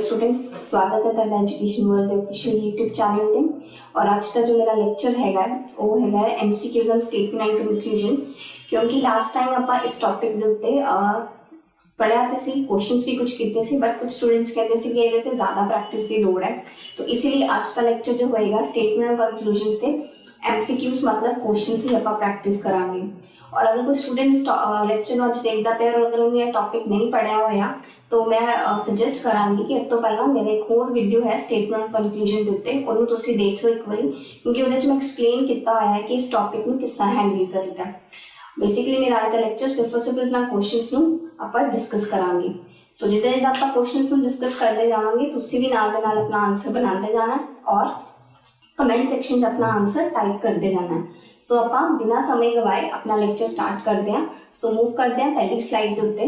Students, स्वागत है ਤੁਹਾਡਾ education world official YouTube channel ਤੇ। और आज का जो मेरा लेक्चर हैगा वो हैगा MCQs and statement and conclusion. क्योंकि लास्ट टाइम ਆਪਾਂ इस टॉपिक ਦੇ ਉੱਤੇ पढ़िया तो सी, क्वेश्चंस भी कुछ किए थे, बट कुछ स्टूडेंट्स कहते थे कि ਇਹਦੇ ਤੇ ज़्यादा प्रैक्टिस की लोड़ है। तो इसीलिए आज का लेक्चर जो होएगा स्टेटमेंट एंड कंक्लूजन से एमसीक्यूज मतलब क्वेश्चन ही आप प्रैक्टिस करांगे। और अगर कोई स्टूडेंट इस लेक्चर में देखता पे और अगर उन्हें टॉपिक नहीं पढ़िया होया तो मैं सजेस्ट करांगी कि अब तो पहला मेरा एक और वीडियो है स्टेटमेंट कंक्लूजन के उत्ते, ਉਹਨੂੰ ਤੁਸੀਂ देख लो एक बार, क्योंकि ਉਹਦੇ 'ਚ मैं एक्सप्लेन किया होया है कि इस टॉपिक ਨੂੰ किस तरह हैंडल करीदा। बेसिकली मेरा आज का लेक्चर सिर्फ और सिर्फ इस क्वेश्चंस ਨੂੰ ਆਪਾਂ डिस्कस करांगे। सो जिद्दां जिद्दां ਆਪਾਂ क्वेश्चंस ਨੂੰ डिस्कस करते जावांगे ਤੁਸੀਂ भी नाल दे नाल अपना आंसर बनाते जाना और कमेंट सेक्शन 'ਚ अपना आंसर टाइप करते जाना है। सो आप बिना समय गवाए अपना लेक्चर स्टार्ट करते हैं। सो मूव करते हैं पहली स्लाइड के उत्ते।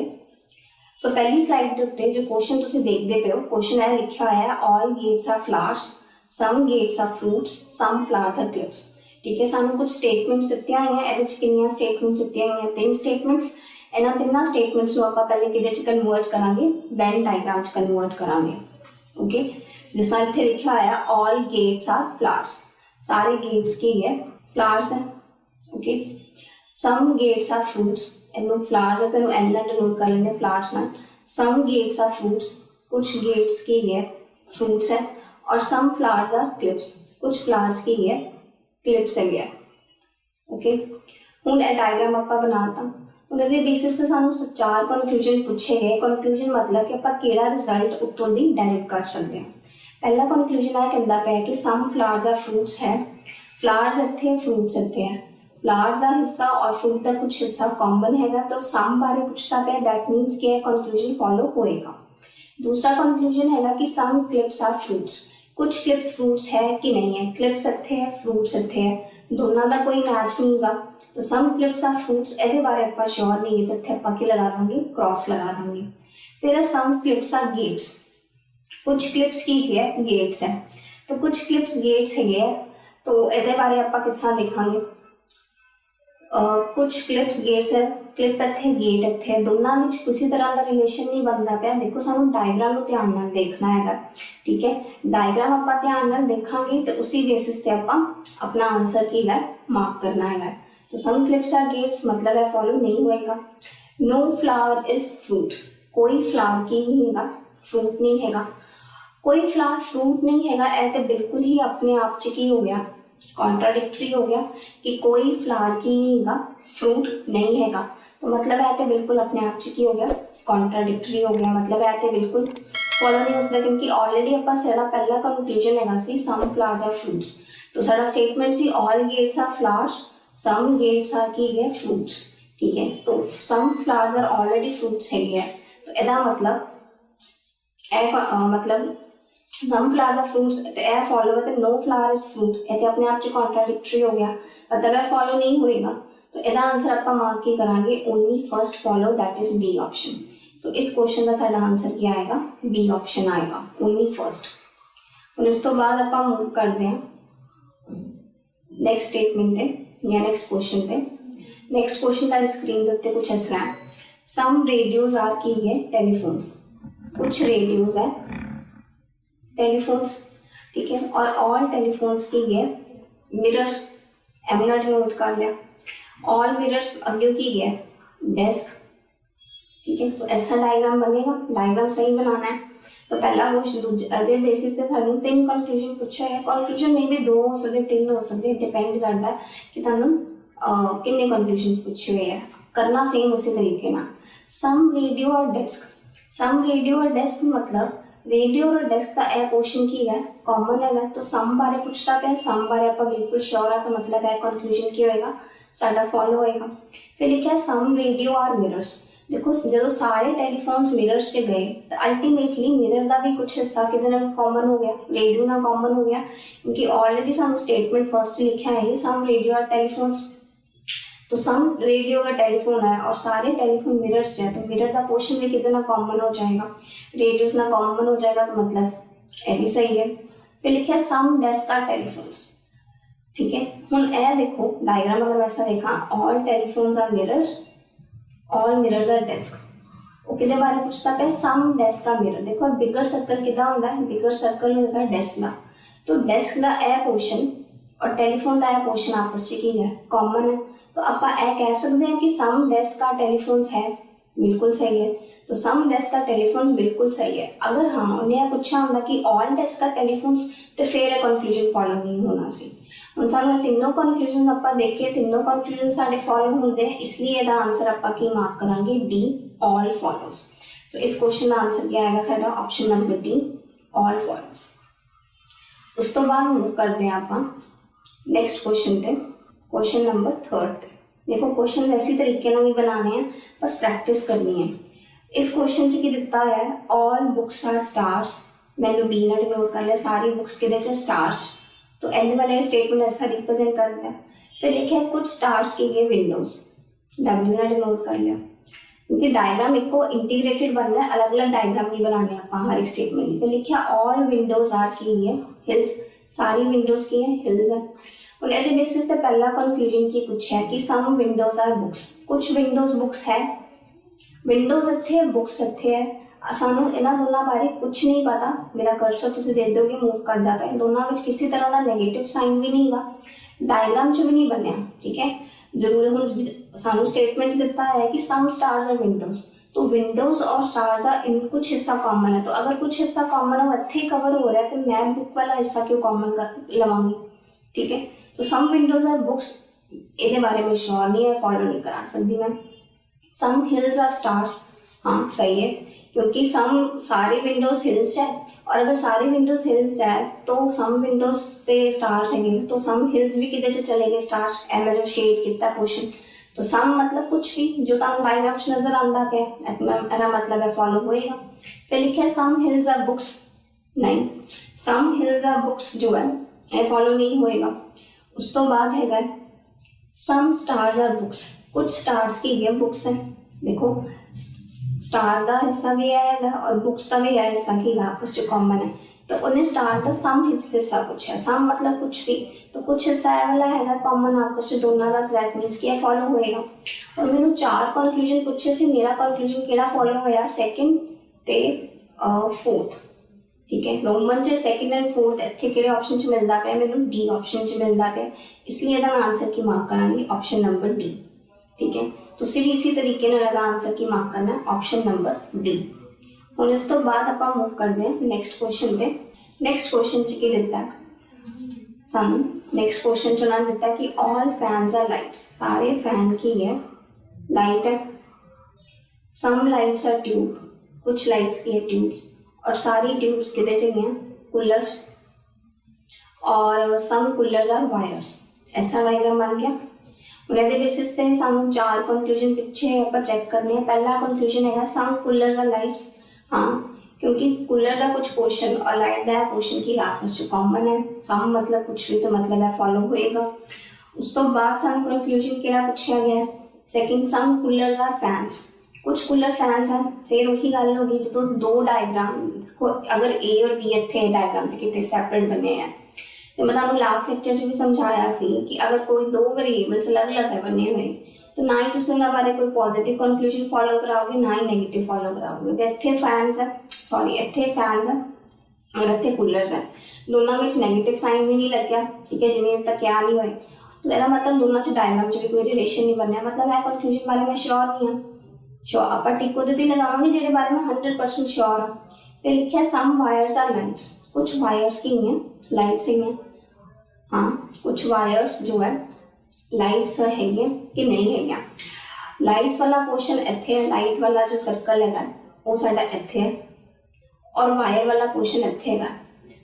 सो पहली स्लाइड के उत्ते जो क्वेश्चन तुसीं देखते पे हो, क्वेश्चन है लिखा हुआ है all gates are flowers, some gates are fruits, some flowers are clips. ठीक है, सानू कुछ स्टेटमेंट्स दित्तियां होईयां। इहदे च कितनियां स्टेटमेंट्स दित्तियां होईयां? 3 स्टेटमेंट्स। इन्हां तिन्नां स्टेटमेंट्स नूं आपां पहले किहदे च कन्वर्ट करांगे? वेन डायग्राम च कन्वर्ट करांगे। ओके, जिस तरह इत्थे लिखा हुआ है ऑल गेट्स आर फ्लावर्स, सारे गेट्स की है फ्लावर्स है। Okay, some gates are fruits, इन्हों फ्लावर्स है तो एन ना डिनोट कर लेंगे फ्लावर्स ना। सम गेट्स आर फ्रूट्स, कुछ गेट्स की है फ्रूट्स है। और सम फ्लावर्स आर क्लिप्स, कुछ फ्लावर्स की है क्लिप्स है। ओके, हुण ये डायग्राम आपां बनाता। हुण इहदे बेसिस ते सानू 4 कनक्लूजन पूछे गए। कनक्लूजन मतलब कि आपां किहड़ा रिजल्ट उत्तों दी डेरिव कर सकते हैं। पहला कनक्लूजन है कहता पे कि सम फ्लावर्स आर फ्रूट्स है, फ्लावर्स इत्थे फ्रूट्स इत्थे है। फ्लावर का हिस्सा और फ्रूट का कुछ हिस्सा कॉमन हैगा, तो सम बारे पूछता पे, दैट मीन्स कि कंक्लूजन फॉलो होएगा। दूसरा कंक्लूजन हैगा कि सम क्लिप्स आर फ्रूट्स, कुछ क्लिप्स फ्रूट्स है कि नहीं है। क्लिप्स इत्थे है, फ्रूट्स इत्थे है, दोनों का कोई मैच नहीं होगा, तो सम क्लिप्स आर फ्रूट्स इहदे बारे आपां श्योर नहीं है, तो इत्थे आपां की लगा देंगे? क्रॉस लगा देंगे। फिर सम क्लिप्स आर गेट्स, कुछ क्लिप्स की है गेट्स है, तो कुछ क्लिप्स गेट्स है, तो इहदे बारे आपां किस तरह देखांगे? कुछ क्लिप्स गेट्स है, क्लिप इत्थे गेट इत्थे, दोनों में किसी तरह का रिलेशन नहीं बनता पाया। देखो सानू डायग्राम को ध्यान नाल देखना है। ठीक है, डायग्राम आपां ध्यान नाल देखांगे तो उसी बेसिस पे आपां अपना आंसर की है मार्क करना है। तो सम क्लिप्स आर गेट्स मतलब है फॉलो नहीं होएगा। नो फ्लावर इज फ्रूट, कोई फ्लावर की नहीं हैगा, फ्रूट नहीं हैगा। कोई फ्लावर फ्रूट नहीं हैगा, ऐ ते बिल्कुल ही अपने आप च की हो गया? कॉन्ट्राडिक्टरी हो गया कि कोई फ्लावर की नहीं हैगा, फ्रूट नहीं हैगा, तो मतलब है तो बिल्कुल अपने आप की हो गया? कॉन्ट्राडिक्टरी हो गया, मतलब है तो बिल्कुल फॉलो नहीं हो सकता। क्योंकि ऑलरेडी अपना साडा पहला कंक्लूजन हैगा सी सम फ्लावर्स आर फ्रूट्स, तो साडा स्टेटमेंट सी all gates are flowers, some gates are की है फ्रूट्स। ठीक है, तो some flowers are already fruits है, तो एदा मतलब मतलब सम फ्लावर्स आर फ्रूट्स ए फॉलो है, नो फ्लावर इज फ्रूट ए अपने आप च कॉन्ट्राडिक्टरी हो गया, मतलब है फॉलो नहीं होएगा। तो एदा आंसर आप मार्क की करांगे? Only first follow, that is B option. So इस क्वेश्चन का साडा आंसर क्या आएगा? बी ऑप्शन आएगा, ओनली फर्स्ट। हुण इस तो बाद आप मूव करते हैं नेक्स्ट स्टेटमेंट ते या नेक्स्ट क्वेश्चन ते। नेक्स्ट क्वेश्चन का स्क्रीन के उत्ते कुछ इस तरह है, सम रेडियोज आर की है टेलीफोन्स, कुछ रेडियोज है टेलीफोन्स। ठीक है, और ऑल टेलीफोन्स की है मिरर्स, एमनट नोट कर लिया। ऑल मिरर्स अगे की है डेस्क। ठीक है, सो ऐसा डायग्राम बनेगा, डायग्राम सही बनाना है। तो पहला क्वेश्चन दूसरे बेसिस से थानू 3 कंक्लूजन पूछा है। कंक्लूजन में भी 2 हो सकते, 3 हो सकते, डिपेंड करता है कि थानू कितने कंक्लूजन पूछे हुए हैं। करना सेम उसी तरीके ना। सम रेडियो और डेस्क, सम रेडियो और डेस्क मतलब रेडियो और डेस्क का ए क्वेश्चन की है कॉमन है, तो सम बारे पूछता पे, सम बारे आप बिल्कुल श्योर है, तो मतलब है कंक्लूजन की होएगा? साडा फॉलो होएगा। फिर लिखा है सम रेडियो आर मिरर्स। देखो जो सारे टेलीफोन्स मिरर्स से गए तो अल्टीमेटली मिरर का भी कुछ हिस्सा किधर कॉमन हो गया? रेडियो ना कॉमन हो गया, क्योंकि ऑलरेडी सानू स्टेटमेंट फर्स्ट लिखा है सम रेडियो आर टेलीफोन्स, तो सम रेडियो का टेलीफोन है और सारे टेलीफोन मिरर्स है, तो मिरर का पोर्शन भी कितना कॉमन हो जाएगा? रेडियोस ना कॉमन हो जाएगा, तो मतलब ये भी सही है। फिर लिखा है सम डेस्क आर टेलीफोन्स। ठीक है, हुण ए देखो डायग्राम अगर वैसा देखा, all telephones are mirrors, all mirrors are desk. ਉਹ ਕਿਹਦੇ ਬਾਰੇ ਪੁੱਛਦਾ ਪਿਆ, ਸਮ ਡੈਸਕ ਦਾ ਮਿਰਰ। ਦੇਖੋ ਬਿਗਰ ਸਰਕਲ ਕਿੱਦਾਂ ਹੁੰਦਾ ਹੈ, ਬਿਗਰ ਸਰਕਲ ਹੁੰਦਾ ਡੈਸਕ ਦਾ, तो डेस्क का यह पोर्शन और टेलीफोन का यह पोर्शन आपस में की है कॉमन है, तो आप कह सकते हैं कि सम डेस्क का टेलीफोन्स है, बिल्कुल सही है। तो सम डेस्क का टेलीफोन्स बिल्कुल सही है। अगर हाँ उन्हें पूछा होंगे कि ऑल डेस्क का टेलीफोन्स, तो फिर कंक्लूजन फॉलो नहीं होना सी। हम सानू तीनों कंक्लूजन आप देखिए, तीनों कंक्लूजन साडे फॉलो होंगे, इसलिए इसका आंसर आप की मार्क करांगे डी, ऑल फॉलोज। सो इस क्वेश्चन का आंसर क्या आएगा साडा, option number D, all follows. उस तो बाद मूव करते हैं आप नैक्सट क्वेश्चन पे, क्वेश्चन नंबर 3। देखो क्वेश्चन इसी तरीके नहीं बनाने हैं, बस प्रैक्टिस करनी है। इस क्वेश्चन च की दिता है, ऑल बुक्स आर स्टार्स। मैंने बी ने डिनोट कर लिया, सारी बुक्स के स्टार्स, तो एल वाले स्टेटमेंट ऐसा रिप्रेजेंट करता है। फिर लिखे है कुछ स्टार्स के लिए विंडोज, डब्ल्यू ने डिनोट कर लिया, क्योंकि डायग्राम एक को इंटीग्रेटेड बनना है, अलग अलग डायग्राम नहीं बनाने आप हर एक स्टेटमेंट। फिर लिखा ऑल विंडोज आर की है हिल्स, सारी विंडोज की है हिल्स है। और ये बेसिस पे पहला कंक्लूजन की पूछा है कि सम विंडोज आर बुक्स, कुछ विंडोज बुक्स है, विंडोज इत्थे बुक्स इत्थे है। सानू इन्हां दोनों बारे कुछ नहीं पता, मेरा कर्सर तुसीं देख दोगे मूव करदा पिया, दोनों में किसी तरह का नेगेटिव साइन भी नहीं गा, डायग्राम च भी नहीं बनया, ठीक है। जरूर हुण सानू स्टेटमेंट दिता है कि सम स्टार्स आर विंडोज, तो विंडोज और स्टार का इन कुछ हिस्सा कॉमन है, तो अगर कुछ हिस्सा कॉमन है इत्थे कवर हो रहा है, तो मैं बुक वाला हिस्सा क्यों कॉमन कर लवांगी, ठीक है। तो सम विंडोज आर बुक्स, ये बारे में श्योर नहीं है, फॉलो नहीं करा सकती मैं। सम हिल्स आर स्टार्स, हाँ सही है, क्योंकि सम सारी विंडोज हिल्स है, और अगर सारी विंडोज हिल्स है तो सम विंडोज पे स्टार्स है, तो सम हिल्स भी किधर चलेंगे स्टार्स, एम जो शेड किया पोर्शन। तो सम मतलब कुछ भी जो तुम डायग्राम नजर आता पे, मतलब है फॉलो होएगा। फिर लिखे सम हिल्स आर बुक्स, नहीं सम हिल्स आर बुक्स जो है ये फॉलो नहीं होएगा। उस तो बाद है सम स्टार्स आर बुक्स, कुछ स्टार्स की ये बुक्स है। देखो स्टार का हिस्सा भी है और बुक्स का भी है हिस्सा की आपस में कॉमन है, तो उन्हें स्टार का सम हिस्सा कुछ है, सम मतलब कुछ भी, तो कुछ हिस्सा है वाला है कॉमन आपस में दोनों का, दैट मींस कि फॉलो होएगा। और मैंने 4 कंक्लूजन पूछे से, मेरा कंक्लूजन केड़ा फॉलो होया, सेकंड ते फोर्थ, ठीक है। रोमन च सेकंड एंड फोर्थ इत्थे केड़े ऑप्शन च मिलदा पिया, मैनूं डी ऑप्शन च मिलदा पिया, इसलिए इहदा मैं आंसर की मार्क करांगी ऑप्शन नंबर डी, ठीक है। तुसीं भी इसी तरीके नाल इहदा आंसर की मार्क करना है ऑप्शन नंबर डी। हुण इस तो बाद आपां मूव करदे हां नैक्सट क्वेश्चन ते। नैक्सट क्वेश्चन च की दिता सानूं, नैक्सट क्वेश्चन च उन्होंने दिता कि ऑल फैंस आर लाइट्स, सारे फैन की है लाइट है। सम लाइट्स आर ट्यूब, कुछ लाइट्स की है ट्यूब्स, और सारी ट्यूब्स किधर चाहिए कूलर्स, और सम कूलर्स आर वायर्स। ऐसा डायग्राम बन गया। उन्हें बेसिस से सानू 4 कंक्लूजन पिछे आप चेक करने हैं। पहला कंक्लूजन है सम कूलर्स आर लाइट्स, हाँ क्योंकि कूलर का कुछ पोर्शन और लाइट का पोर्शन की आपस में कॉमन है, सम मतलब कुछ भी, तो मतलब है फॉलो होएगा। उस तो बाद सानू कंक्लूजन केड़ा पूछा गया है, second some coolers are fans, कुछ कूलर फैंस हैं। फिर वही गल होगी जो 2 डायग्राम को अगर ए और बी इत्थे डायग्राम ते किते सैपरेट बने हैं, तो मैं तुहानू लास्ट लेक्चर च भी समझाया सी कि अगर कोई 2 वेरिएबल्स अलग अलग है बने हुए, तो ना ही तुसीं उन्हां बारे कोई पॉजिटिव कंक्लूजन फॉलो कराओगे, ना ही नेगेटिव फॉलो कराओगे। तो इत्थे फैंस है, सॉरी इत्थे फैंस है और इत्थे कूलर्स है, दोनों में नेगेटिव साइन भी नहीं लग्या, ठीक है, जिवें तक क्या नहीं होए, तो इसका मतलब दोनों च डायग्राम च भी कोई रिलेशन नहीं बनया, मतलब है कंक्लूजन बारे में श्योर नहीं है। श्योर आप टिक उहदे ते लगावांगे जिहदे बारे में 100% श्योर है। फिर लिखा सम वायर्स आर लाइट्स, कुछ वायर्स की हैं लाइट्स ही हैं, हाँ कुछ वायर्स जो है लाइट्स है कि नहीं है। लाइट्स वाला पोर्शन इत्थे है, लाइट वाला जो सर्कल है वो साडा इत्थे है, और वायर वाला पोर्शन इत्थे है,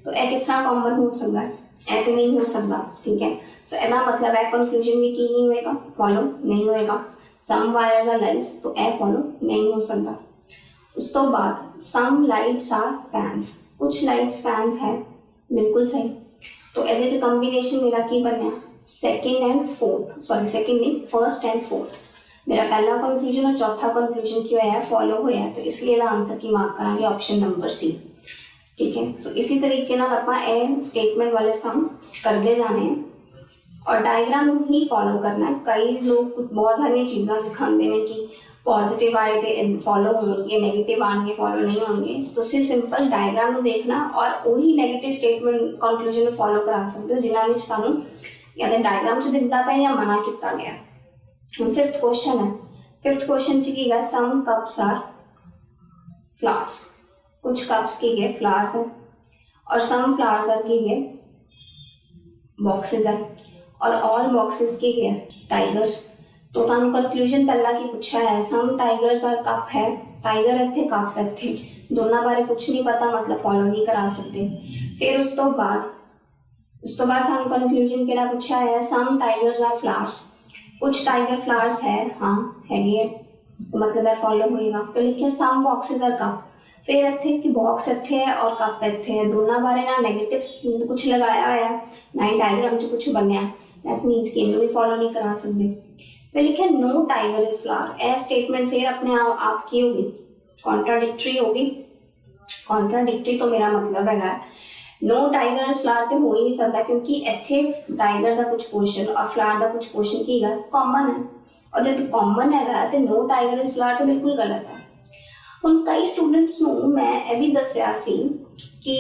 तो यह किस तरह कॉमन हो सकता है, ऐ तो नहीं हो सकता, ठीक है। सो इसका मतलब है कंक्लूजन भी की नहीं होएगा, फॉलो नहीं होएगा। सम वायर्स आर लाइट्स, तो ए फॉलो नहीं हो सकता। उस तो बाद सम लाइट्स आर फैंस, कुछ लाइट्स फैंस है, बिल्कुल सही। तो ये कंबीनेशन मेरा की बनया second and fourth, sorry second नहीं फर्स्ट एंड फोर्थ, मेरा पहला कंक्लूजन और चौथा कंक्लूजन क्यों है फॉलो हुआ है, तो इसलिए आंसर की मार्क करांगे ऑप्शन नंबर सी, ठीक है। सो इसी तरीके नाल आपां ए स्टेटमेंट वाले सम करते जाने हैं और डायग्राम ही फॉलो करना है। कई लोग बहुत सारी चीज़ां सिखाते हैं कि पॉजिटिव आए तो फॉलो होंगे, नेगेटिव आएंगे फॉलो नहीं होंगे। तो तुम सिंपल डायग्राम को देखना और वही नेगेटिव स्टेटमेंट कंक्लूजन फॉलो करा सकते हो जिन्होंने तुहानू या तो डायग्राम च दिखता पे या मना किया गया। हम फिफ्थ क्वेश्चन है, फिफ्थ क्वेश्चन च की है सम कप्स आर फ्लावर्स, कुछ कप्स की है फ्लावर्स है और सम फ्लावर्स आर की है बॉक्सेस है और ऑल बॉक्सेस की है टाइगर्स। तो तुहानू कंक्लूजन पहला की पूछा है सम टाइगर्स आर कप है, टाइगर इत्थे कप इत्थे, दोनों बारे कुछ नहीं पता मतलब फॉलो नहीं करा सकते। फिर उस तो बाद थानू कंक्लूजन केड़ा पूछा है सम टाइगर्स आर फ्लावर्स, कुछ टाइगर फ्लावर्स है, हाँ हैगे है तो मतलब है फॉलो होएगा। फिर लिखे सम बॉक्सेस आर कप, फिर इत्थे कि बॉक्स इत्थे है और कप इत्थे है, दोनों बारे ना नेगेटिव कुछ लगाया होया ना ही डायग्राम च कुछ बनया, दैट मीनस कि इन्हें भी फॉलो नहीं करा सकते। फिर लिखे नो टाइगर इज फ्लावर, यह स्टेटमेंट फिर अपने आप की होगी कॉन्ट्राडिक्टरी होगी। कॉन्ट्राडिक्टरी तो मेरा मतलब है नो टाइगर इज फ्लावर तो हो ही नहीं सकता क्योंकि इत्थे टाइगर का कुछ क्वेश्चन और फ्लावर का कुछ क्वेश्चन की है कॉमन है और जब कॉमन है तो नो टाइगर इज फ्लावर तो बिल्कुल गलत है। हुण कई स्टूडेंट्स नूं मैं यह भी दस्सिया सी कि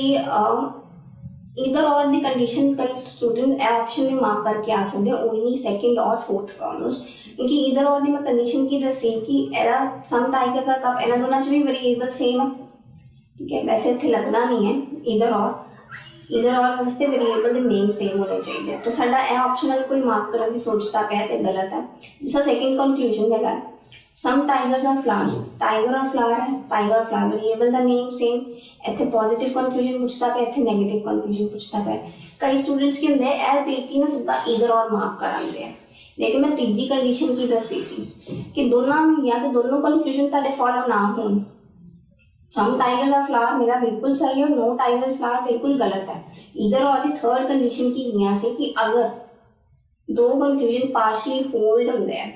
इधर और दी कंडीशन कई स्टूडेंट ऑप्शन में मार्क करके आ सकते हैं ओनली सेकंड और फोर्थ कॉलम्स, क्योंकि इधर और दी मैं कंडीशन की दसी कि एरा सम टाइगर्स आर कप एना दोनों च भी वेरिएबल सेम है, ठीक है। वैसे इत्थे लगना नहीं है इधर और वास्ते वेरिएबल दे नेम सेम होने चाहिए। तो साडा ए ऑप्शन अगर कोई मार्क करने की सोचता पे तो गलत है। जिसका सेकंड कंक्लूजन है सम टाइगर्स आर फ्लावर्स, टाइगर और फ्लावर है, टाइगर और फ्लावर वेरिएबल दा नेम सेम। इत्थे पॉजिटिव कंक्लूजन पूछता पे, इत्थे नेगेटिव कंक्लूजन पूछता पे। कई स्टूडेंट्स के होंदे ए देख के ना सीधा इधर और मार्क करांदे हैं, लेकिन मैं तीजी कंडीशन की दसी सी कि दोनों या तो दोनों कंक्लूजन तुहाडे फॉलो ना होण। सम टाइगर्स आर फ्लावर मेरा बिल्कुल सही है और नो टाइगर्स फ्लावर बिल्कुल गलत है। इधर और थर्ड कंडीशन की गया से कि अगर दो कंक्लूजन पार्शियली होल्ड होंदे हैं,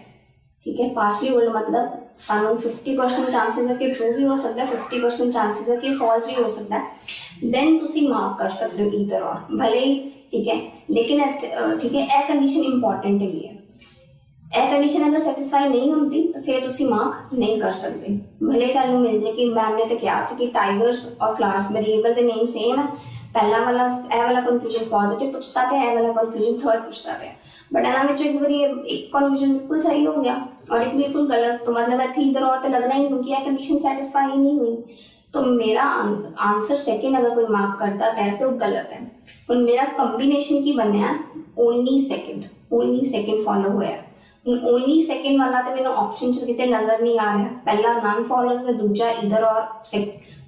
ठीक है, पार्शियली होल्ड मतलब सानू 50% चांसेस है कि ट्रू भी हो सकता है, 50% चांसेस है कि फॉल्स भी हो सकता है, देन तुसी मार्क कर सकते हो इधर और भले ही, ठीक है। लेकिन ठीक है ए कंडीशन इंपॉर्टेंट है, ए कंडीशन अगर सैटिस्फाई नहीं होती तो फिर तुसी मार्क नहीं कर सकते। भले तुहानू मिल जाए कि मैम ने तो कहा सी कि टाइगर्स और फ्लावर्स वेरिएबल दे नेम सेम है, पहला वाला ए वाला कंक्लूजन पॉजिटिव पूछता पे, ए वाला कंक्लूजन थर्ड पूछता पे, बट एना में एक बार एक कंक्लूजन बिल्कुल सही हो गया और एक बिल्कुल गलत, तो मतलब इत्थे इधर और तो लगना ही क्योंकि यह कंडीशन सेटिस्फाई नहीं हुई। तो मेरा आंसर सेकंड अगर कोई मार्क करता है तो गलत है। और मेरा कॉम्बिनेशन की बनया ओनली सेकंड फॉलो होया। ओनली सेकंड वाला तो मैंने ऑप्शन कितने नजर नहीं आ रहा, पहला नॉन फॉलो से दूजा इधर और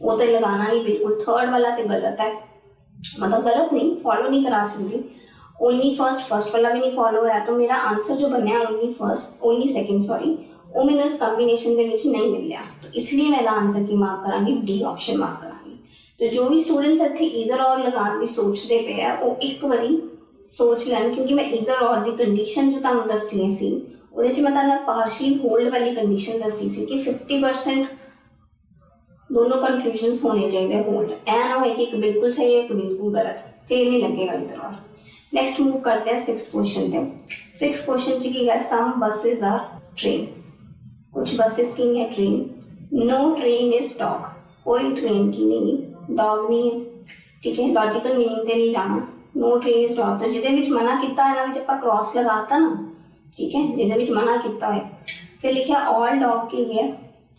वो तो लगाना नहीं बिल्कुल। थर्ड वाला तो गलत है, मतलब गलत नहीं, फॉलो नहीं करा सकती। ओनली फर्स्ट वाला भी नहीं फॉलो होया, तो मेरा आंसर जो बनया ओनली सेकंड वो मैंने इस कॉम्बिनेशन के विच नहीं मिल लिया, तो इसलिए मैं आंसर की मार्क करांगी डी ऑप्शन मार्क करांगी। तो जो भी स्टूडेंट्स इत्थे इधर और लगाने की सोचते पे है वो एक बारी सोच लैन, क्योंकि मैं इधर और दी कंडीशन जो तुहानू दस्सियां सी ਉਹਦੇ ਚ मैं तुहानू पार्शियली होल्ड वाली कंडीशन दसी सी कि 50% दोनों कंक्लूजन्स होने चाहिए होल्ड, ऐ ना हो कि एक बिल्कुल सही है एक बिल्कुल गलत, फिर नहीं लगेगा इधर और। नेक्स्ट मूव करते हैं सिक्स्थ क्वेश्चन पे। सिक्स्थ क्वेश्चन च की है सम बसेस आर ट्रेन, कुछ बसेस की है train, no train is dog, कोई ट्रेन की नहीं डॉग नहीं है, ठीक है। लॉजिकल मीनिंग ते नहीं जाना, नो ट्रेन इज डॉग, तो जिहदे विच मना कीता है ना विच आपां क्रॉस लगाता ना, ठीक है, जिहदे विच मना कीता है। फिर लिखा ऑल डॉग की है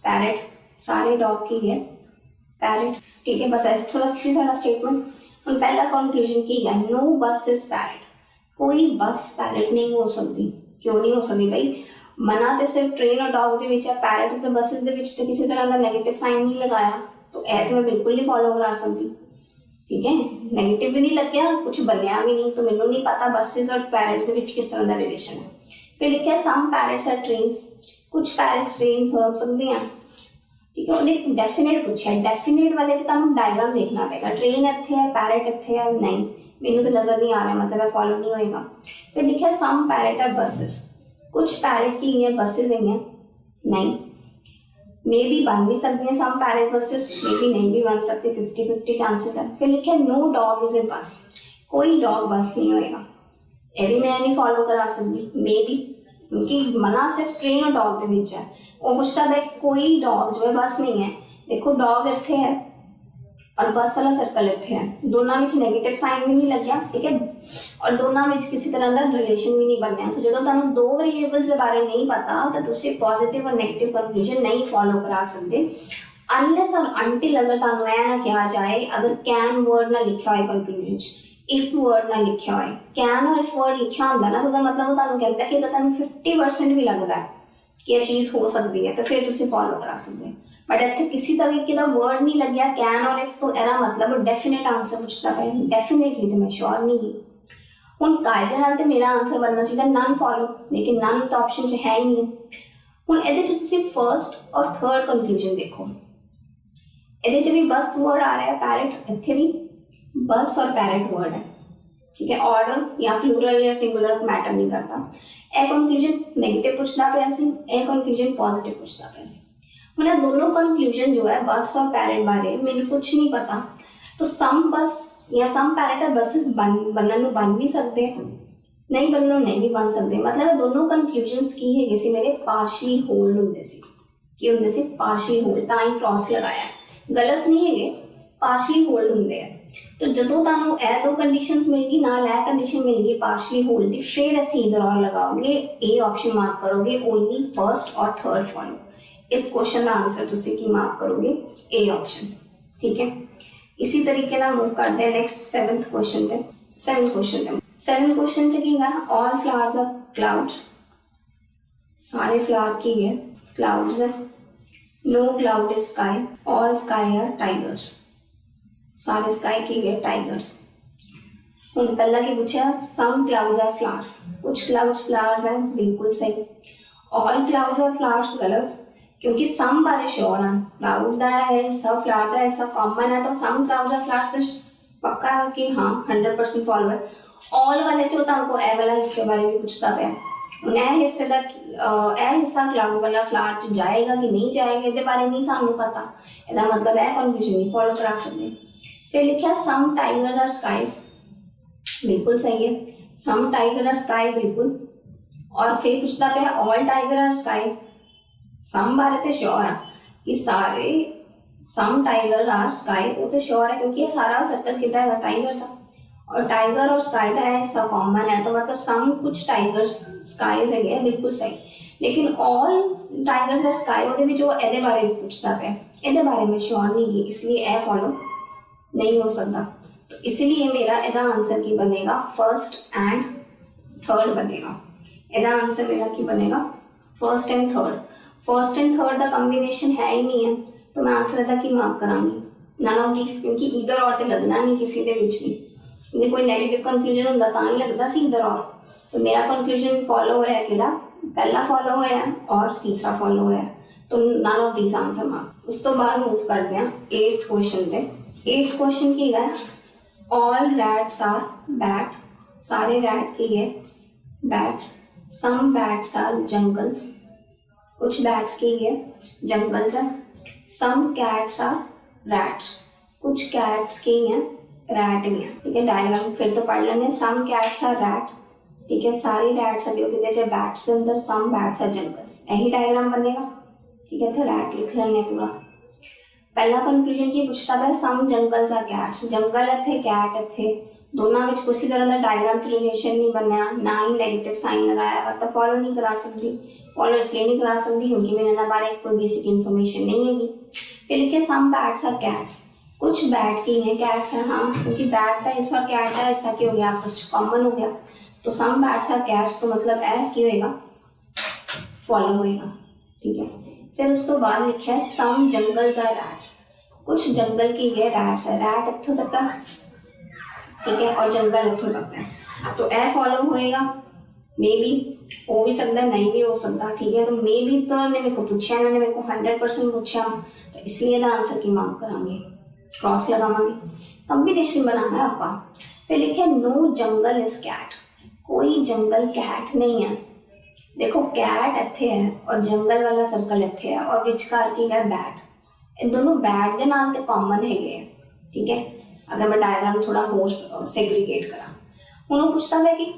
पैरट, सारे डॉग की है पैरट, ठीक है। बस इत्थों तक सी साडा स्टेटमेंट। हुण पहला कंक्लूजन की है नो बस इज पैरट, कोई बस पैरट नहीं हो सकती। क्यों नहीं हो सकती भाई, मना तो सिर्फ ट्रेन और डॉग के विच है, पैरट तो बसेस दे विच तो किसी तरह का नेगेटिव साइन नहीं लगाया, तो ए तो मैं बिल्कुल नहीं फॉलो करा सकती, ठीक है। नेगेटिव भी नहीं लग गया, कुछ बनया भी नहीं, तो मैनू नहीं पता बसेस और पैरट के विच किस तरह का रिलेशन है। फिर लिखा सम पैरट्स आर ट्रेन्स, कुछ पैरट्स ट्रेन्स हो सकती हैं, ठीक है। उन्हें डेफिनेट पूछा है, डेफिनेट वाले तुहानू डायग्राम देखना पड़ेगा, ट्रेन इत्थे है पैरट इत्थे है, नहीं मैनू तो नजर नहीं आ रहा, मतलब फॉलो नहीं होएगा। फिर लिखा सम पैरट आर बसेस, कुछ पैरट की हैं बसेस हैं, नहीं मे भी बन भी सकती हैं सम पैरट बसेस, मे भी नहीं भी बन सकती, 50-50 चांसेस है। फिर लिखा नो डॉग इज ए बस, कोई डॉग बस नहीं होएगा, ये भी मैं नहीं फॉलो करा सकती, मे भी क्योंकि मना सिर्फ ट्रेन और डॉग के बीच है। वो पूछता है कोई डॉग जो है बस नहीं है, देखो डॉग इत्थे है और बस वाला सर्कल इत्थे है, दोनों में नेगेटिव साइन भी नहीं लग गया, ठीक है, और दोनों में किसी तरह का रिलेशन भी नहीं बनया। तो जो तुहानू दो वेरिएबल्स के बारे नहीं पता तो तुसीं पॉजिटिव और नेगेटिव कंक्लूजन नहीं फॉलो करा सकते अनलेस और अंटिल अगर तुहानू ऐ ना कहा जाए, अगर कैन वर्ड ना लिखा होए कंक्लूजन च, इफ वर्ड ना लिखा होए। कैन और इफ वर्ड लिखा होंदा ना तो उसदा मतलब वो तुहानू कहता है कि अगर तुहानू 50% भी लगता है कि यह चीज़ हो सकती है तो फिर तुसीं फॉलो करा सकते हैं। बट इत्थे किसी तरीके का वर्ड नहीं लग्या कैन और इफ, तो एदा मतलब डेफिनेट आंसर पूछता पे, डेफिनेटली तो मैं श्योर नहीं की। हुण कायदे नाल ते मेरा आंसर बनना चाहिए नन फॉलो, लेकिन नन तो ऑप्शन च है ही नहीं। हुण इहदे च तुसीं फर्स्ट और थर्ड कंक्लूजन देखो, इहदे च भी बस वर्ड आ रहा है पैरेट, इत्थे भी बस और पैरेट वर्ड है, ठीक है। ऑर्डर या प्लूरल या सिंगुलर मैटर नहीं करता। ए कंक्लूजन नेगेटिव पूछता पे सी, ए कंक्लूजन पॉजिटिव पूछता पे सी। हुण दोनों कंक्लूजन जो है बस और पैरेट बारे मैंने कुछ नहीं पता, तो सम बस या सम पैरेट और बसेस बन भी सकते हैं, नहीं बननों नहीं भी बन सकते। मतलब दोनों कंक्लूजन्स की है किसी मेरे पार्शियली होल्ड होंदे सी, कि होंदे सी पार्शियली होल्ड, तां ही क्रॉस लगाया, गलत नहीं है, पार्शियली होल्ड होंदे हैं। तो जदों तुहानू ए दो कंडीशंस मिलगी नाल ए कंडीशन मिलगी पार्शियली होल्ड दी, फिर इत्थे इधर और लगाओगे, ए ऑप्शन मार्क करोगे, ओनली फर्स्ट और थर्ड फॉलो। इस क्वेश्चन का आंसर तुसी की मार्क करोगे ए ऑप्शन, ठीक है। इसी तरीके ना मूव करते हैं नेक्स्ट सेवंथ क्वेश्चन पे। सेवंथ क्वेश्चन च की है ऑल फ्लावर्स आर क्लाउड्स, सारे फ्लावर की है क्लाउड्स है, no cloud is sky, all sky are tigers, सारे स्काई की है टाइगर्स। हुण पहला की पूछा सम क्लाउड्स आर फ्लावर्स, कुछ क्लाउड्स फ्लावर्स हैं, बिल्कुल सही। ऑल क्लाउड्स आर फ्लावर्स गलत, क्योंकि सम बारे श्योर है, क्लाउड दा है सब फ्लावर दा ऐसा कॉमन है, तो सम क्लाउड्स आर फ्लावर्स तो पक्का है कि हाँ 100% फॉलो है। ऑल वाले जो तुमको ए वाला हिस्से बारे भी पूछता पे, ए हिस्से दा ए हिस्सा क्लाउड वाला फ्लावर च जाएगा कि नहीं जाएगा इहदे बारे नहीं सानू पता, इहदा मतलब है कंक्लूजन नहीं फॉलो करा सकते। फिर लिखा सम टाइगर्स आर स्काईज, बिल्कुल सही है, सम टाइगर आर स्काई बिल्कुल। और फिर पूछता पे ऑल टाइगर आर स्काई, सम बारे तो श्योर है कि सारे सम टाइगर आर स्काई, वो तो श्योर है क्योंकि ये सारा सर्कल कितना है टाइगर था, और टाइगर और स्काई का हिस्सा कॉमन है, तो मतलब सम कुछ टाइगर्स स्काईज है, बिल्कुल सही। लेकिन ऑल टाइगर्स आर स्काई वो विच वो एदे बारे भी पूछता पे, एदे बारे में श्योर नहीं की, इसलिए ए फॉलो नहीं हो सकता। तो इसलिए मेरा एदा आंसर की बनेगा फर्स्ट एंड थर्ड बनेगा। एदा आंसर मेरा की बनेगा first and third. First and third का कॉम्बिनेशन है ही नहीं है, तो मैं आंसर एदा की मार्क करांगी नन ऑफ दीस, क्योंकि इधर और तो लगना नहीं किसी दे विच भी, क्योंकि कोई नेगेटिव कंक्लूजन होंदा तां ही लगदा सी इधर और। तो मेरा कंक्लूजन फॉलो होया किहड़ा, पहला फॉलो होया और तीसरा फॉलो होया, तो none of these answer mark. उस तो बाद मूव करते हैं 8th क्वेश्चन पे। 8th क्वेश्चन की है ऑल रैट्स आर बैट, सारे रैट की है bats, some bats are jungles, कुछ बैट्स की है जंगल्स है, सम कैट्स आर रैट्स, कुछ कैट्स की हैं रैट ही है, ठीक है। डायग्राम फिर तो पढ़ लेंगे, सम कैट्स आर रैट, ठीक है, सारी रैट्स अभी कितने बैट्स के अंदर, सम बैट्स आर जंगल्स, यही डायग्राम बनेगा, ठीक है। तो रैट लिख लेंगे पूरा। पहला कंक्लूजन की पूछता है सम जंगल्स आर कैट्स, जंगल इत्थे कैट इत्थे, दोनों में किसी तरह का डायग्राम च रिलेशन नहीं बनया, ना ही नेगेटिव साइन लगाया, मतलब फॉलो नहीं करा सकती। फॉलो इसलिए नहीं करा सकती क्योंकि मेरे ना बारे कोई बेसिक इन्फॉर्मेशन नहीं है। फिर लिखे सम बैट्स आर कैट्स, कुछ बैट की हैं कैट्स हैं, हाँ, क्योंकि बैट का हिस्सा कैट का हिस्सा क्या हो गया आपस कॉमन हो गया, तो सम बैट्स आर कैट्स, तो मतलब एस की होएगा फॉलो होएगा, ठीक है। फिर उसको बाद लिखा है सम जंगल्स आर रैट्स, कुछ जंगल की है रैट्स है, रैट इत्थों तक है, ठीक है, और जंगल इत्थों तक है, तो ए फॉलो होएगा। मे बी हो भी सकता है, नहीं भी हो सकता, ठीक है। तो मे बी तो ने मेरे को पूछा, मैंने मेरे को 100% पूछा, तो इसलिए ना आंसर की मार्क करांगे, क्रॉस लगावांगे, कॉम्बिनेशन बनाना है आपका। फिर लिखे नो जंगल इज कैट, कोई जंगल कैट नहीं है। देखो कैट इत्थे है और जंगल वाला सर्कल इत्थे है और विचकार की है बैट, इन दोनों बैट के नाल ते कॉमन है, ठीक है। अगर मैं डायग्राम थोड़ा होर सेग्रीगेट करा, उन्होंने पूछता है कि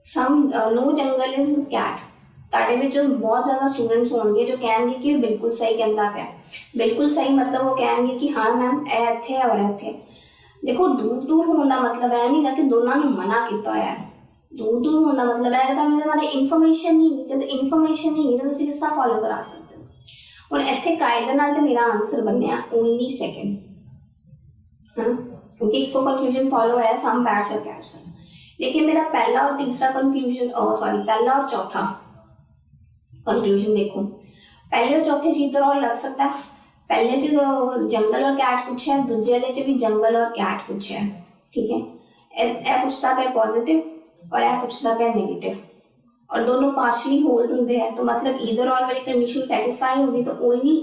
सम नो जंगल इज कैट, ਤੁਹਾਡੇ ਵਿੱਚ ਬਹੁਤ ਜ਼ਿਆਦਾ ਸਟੂਡੈਂਟਸ ਹੋਣਗੇ ਜੋ ਕਹਿਣਗੇ ਕਿ ਬਿਲਕੁਲ ਸਹੀ ਕਹਿੰਦਾ ਪਿਆ। ਬਿਲकुल सही मतलब वो कहेंगे कि हाँ मैम ਇਹ ਇੱਥੇ ਹੈ ਔਰ ਇੱਥੇ ਹੈ। देखो दूर दूर होने का मतलब है नहीं कि दोनों ने मना किया है। दूर दूर होने का मतलब है कि तुम्हारे इन्फॉर्मेशन नहीं, जब इन्फॉर्मेशन नहीं तो तुम किस तरह फॉलो करा सकते हो। हुण इत्थे कायदे नाल ते मेरा आंसर बनया ओनली सेकंड है ना, क्योंकि एक कंक्लूजन फॉलो है सम बैट्स और कैट्स। लेकिन मेरा पहला और तीसरा कंक्लूजन पहला और चौथा कंक्लूजन देखो, पहले और चौथे चीज तो और लग सकता है। पहले च जंगल और कैट पूछा है, दूजे वाले च भी जंगल और कैट पूछा है, ठीक है। ए पूछता पे पॉजिटिव और ए पूछता पे नेगेटिव, और दोनों पार्शियली होल्ड होंगे हैं, तो मतलब ईदर और वाली कंडीशन सेटिस्फाई होगी तो ओनली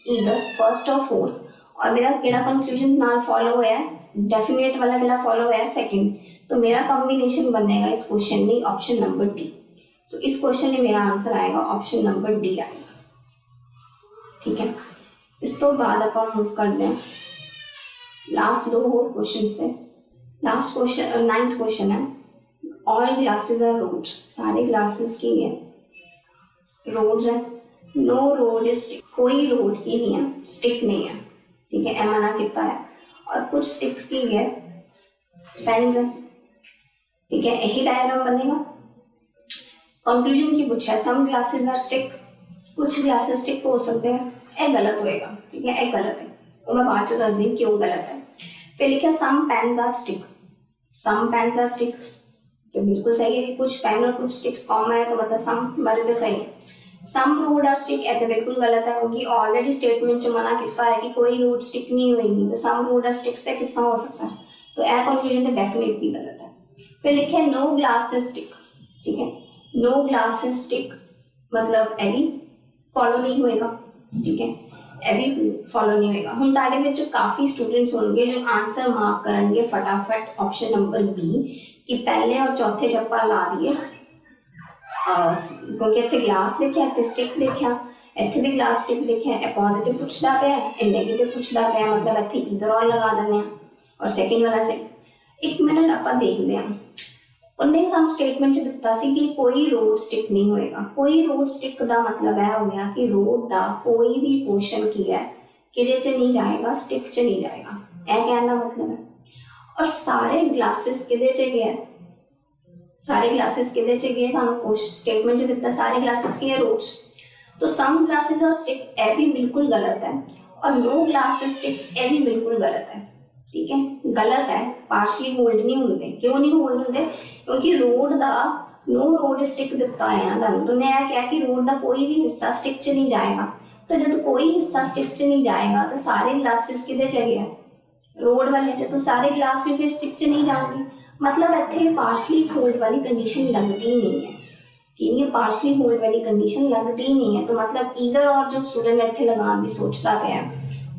ईदर फर्स्ट और फोर्थ। और मेरा केड़ा कंक्लूजन नाल फॉलो होया है, डेफिनेट वाला केड़ा फॉलो होया है सेकंड, तो मेरा कॉम्बिनेशन बनेगा इस क्वेश्चन में ऑप्शन नंबर डी। सो इस क्वेश्चन में मेरा आंसर आएगा ऑप्शन नंबर डी आएगा, ठीक है। इस तो बाद आप मूव करते हैं लास्ट दो और क्वेश्चन से। लास्ट क्वेश्चन 9th क्वेश्चन है, ऑल ग्लासेस आर रोड्स, सारे ग्लासेस की है रोड्स है, नो रोड इज स्टिक, कोई रोड की नहीं है, स्टिक नहीं है, ठीक है, मना कितना है। और कुछ स्टिक की है पेन्स है, ठीक है, यही डायग्राम बनेगा। कंक्लूजन की पूछा है सम ग्लासेस आर स्टिक, कुछ ग्लासेस स्टिक हो सकते हैं, ये गलत होएगा, ठीक है, ये गलत है, और मैं बाद में दस दिन क्यों गलत है। फिर लिखा some pens are stick, some pens are stick तो बिल्कुल सही है कि कुछ पेन और कुछ स्टिक्स कॉमन है, तो मतलब सम बारे तो सही है। सम रोड आर स्टिक ये तो बिल्कुल गलत है, क्योंकि ऑलरेडी स्टेटमेंट च मना किया है कि कोई रोड स्टिक नहीं होगी, तो सम रोड आर स्टिक्स से किस तरह हो सकता है, तो यह कंक्लूजन तो डेफिनेटली गलत है। फिर लिखे नो ग्लासेस स्टिक, ठीक है, नो ग्लासेस स्टिक मतलब ये भी फॉलो नहीं होएगा, ठीक है, ये भी फॉलो नहीं होएगा। हुण तुहाडे विच काफी स्टूडेंट्स होंगे जो आंसर मार्क करेंगे फटाफट ऑप्शन नंबर बी कि पहले और चौथे चप्पा ला दिए, क्योंकि इत्थे ग्लास देखा, इत्थे स्टिक देखा, इत्थे भी ग्लास स्टिक देखा, ए पॉजिटिव पूछदा पिया, ए नेगेटिव पूछदा पिया, मतलब इत्थे इधर और लगा देने और सेकंड वाला से। एक मिनट आपां देखदे हां, उन्हें सम स्टेटमेंट च दिता सी कि कोई रोड स्टिक नहीं होएगा। कोई रोड स्टिक का मतलब है हो गया कि रोड का कोई भी पोर्शन की है किदे च नहीं जाएगा, स्टिक च नहीं जाएगा, यह कहने का मतलब है। और सारे ग्लासेस किदे च गए, सारे ग्लासेस किदे च गए, सानू स्टेटमेंट च दिता सारे ग्लासेस की है रोड्स, तो सम ग्लासेस और स्टिक ए भी बिल्कुल गलत है, और नो ग्लासेस स्टिक ए भी बिल्कुल गलत है, ठीक है, गलत है, पार्शली होल्ड नहीं होंगे। क्यों नहीं होल्ड होंगे, क्योंकि रोड का नो रोड स्टिक दिता है ना, तो ने क्या कि रोड का कोई भी हिस्सा स्टिक च नहीं जाएगा, तो जब कोई हिस्सा स्टिक च नहीं जाएगा तो सारे ग्लासेस किधे चले गए, रोड वाले च, तो सारे ग्लास भी फिर स्टिक च नहीं जाएंगे, मतलब इत्थे पार्शली होल्ड वाली कंडीशन लगती नहीं है, कि ये पार्शली होल्ड वाली कंडीशन लगती नहीं है, तो मतलब इधर और जो स्टूडेंट इत्थे लगाने की सोचता पे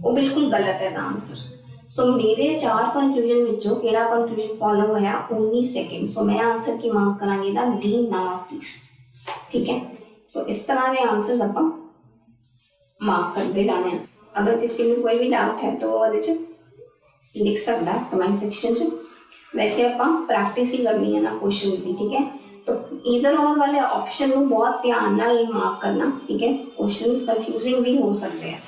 वो बिल्कुल गलत है आंसर। सो मेरे 4 कंक्लूजन विचों केड़ा कंक्लूजन फॉलो होया ओनली सेकंड, सो मैं आंसर की मार्क करांगी दा डी नन ऑफ दिस, ठीक है। सो इस तरह के आंसर्स आप मार्क करते जाने हैं। अगर किसी में कोई भी डाउट है तो वो लिख सकता है कमेंट सेक्शन च। वैसे आप प्रैक्टिस ही करनी है ना क्वेश्चन की, ठीक है, तो इधर और वाले ऑप्शन को बहुत ध्यान नाल मार्क करना, ठीक है, क्वेश्चन कंफ्यूजिंग भी हो सकते हैं।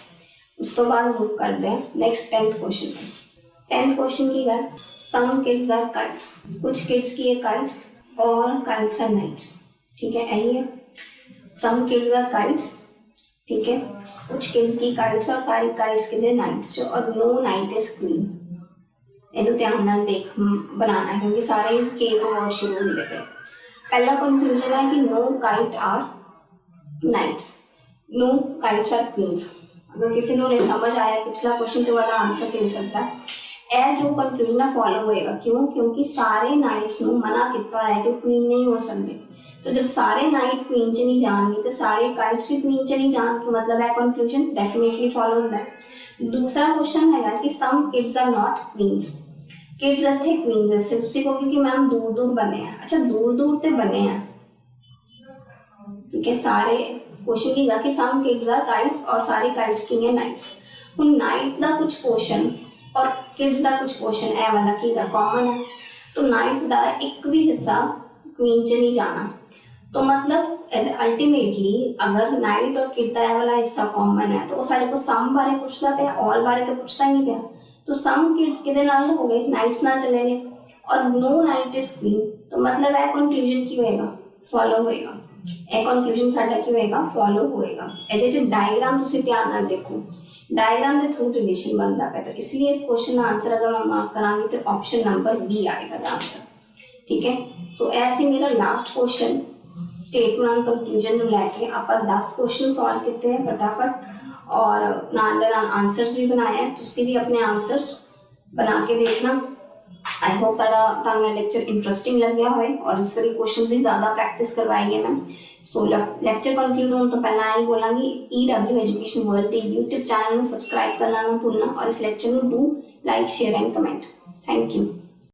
उस तो बाद मूव करते हैं नेक्स्ट 10th क्वेश्चन पे। 10th क्वेश्चन की है सम किड्स आर काइट्स, कुछ किड्स की है काइट्स और काइट्स आर नाइट्स, ठीक है, यही है सम किड्स आर काइट्स, ठीक है, कुछ किड्स की काइट्स और सारी काइट्स के नाइट्स, और नो नाइट इज क्वीन। इन्हें ध्यान नाल देख बनाना है, क्योंकि सारे के तो वर्ड शुरू होंगे पे। पहला कंक्लूजन है कि no kite are knights, no kites are queens. अगर किसी ने नहीं समझ आया पिछला क्वेश्चन तो वाला आंसर दे सकता है। ए जो कंक्लूजन है फॉलो होएगा, क्यों, क्योंकि सारे नाइट्स नु मना किया है कि क्वीन नहीं हो सकते, तो जब सारे नाइट क्वीन च नहीं जाएंगे तो सारे काइट्स भी क्वीन च नहीं जाएंगे, मतलब है कंक्लूजन डेफिनेटली फॉलो होता है। दूसरा क्वेश्चन है कि some kids are not queens, kids इतने क्वींस जैसे तुसी कहोगे कि मैम दूर दूर बने हैं, अच्छा दूर दूर ते बने हैं, ठीक है, सारे क्वेश्चन की कि सम किड्स आर काइट्स और सारी काइट्स की है नाइट्स। हुन नाइट का कुछ पोर्शन और किड्स का कुछ पोर्शन ए वाला की कॉमन है, तो नाइट का एक भी हिस्सा क्वीन च नहीं जाना, तो मतलब अल्टीमेटली अगर नाइट और किरदार वाला हिस्सा कॉमन है तो साढ़े को सम बारे पूछता पे ऑल बारे तो पूछता ही नहीं पे, तो सम किड्स किदे नाल हो गए, नाइट्स ना चले गए और नो नाइट इज क्वीन, तो मतलब है कंक्लूजन की होएगा फॉलो होएगा, ए कंक्लूजन साडा की होएगा फॉलो होएगा। ਇਹਦੇ ਚ डायग्राम ਤੁਸੀਂ ਧਿਆਨ ਨਾਲ ਦੇਖੋ, डायग्राम ਦੇ थ्रू रिलेशन बनता है, तो इसलिए इस क्वेश्चन का आंसर अगर मैं मार्क करांगी तो ऑप्शन नंबर बी आएगा द आंसर। ठीक है, सो ऐसे मेरा लास्ट क्वेश्चन स्टेटमेंट और कंक्लूजन ਨੂੰ ਲੈ ਕੇ ਆਪਾਂ 10 क्वेश्चन सॉल्व ਕੀਤੇ हैं फटाफट और ਨਾਲ ਦੇ ਨਾਲ आंसर्स भी बनाए हैं, ਤੁਸੀਂ भी अपने आंसर्स बना के देखना। आई होप तुम्हें लेक्चर इंटरेस्टिंग लग गया हो और इस तरह क्वेश्चन की ज़्यादा प्रैक्टिस करवाई है मैं। सो लेक्चर कंक्लूड होने तो पहला यही बोलांगी EW एजुकेशन वर्ल्ड के यूट्यूब चैनल में सब्सक्राइब करना ना भूलना और इस लेक्चर को do like share and comment. Thank you.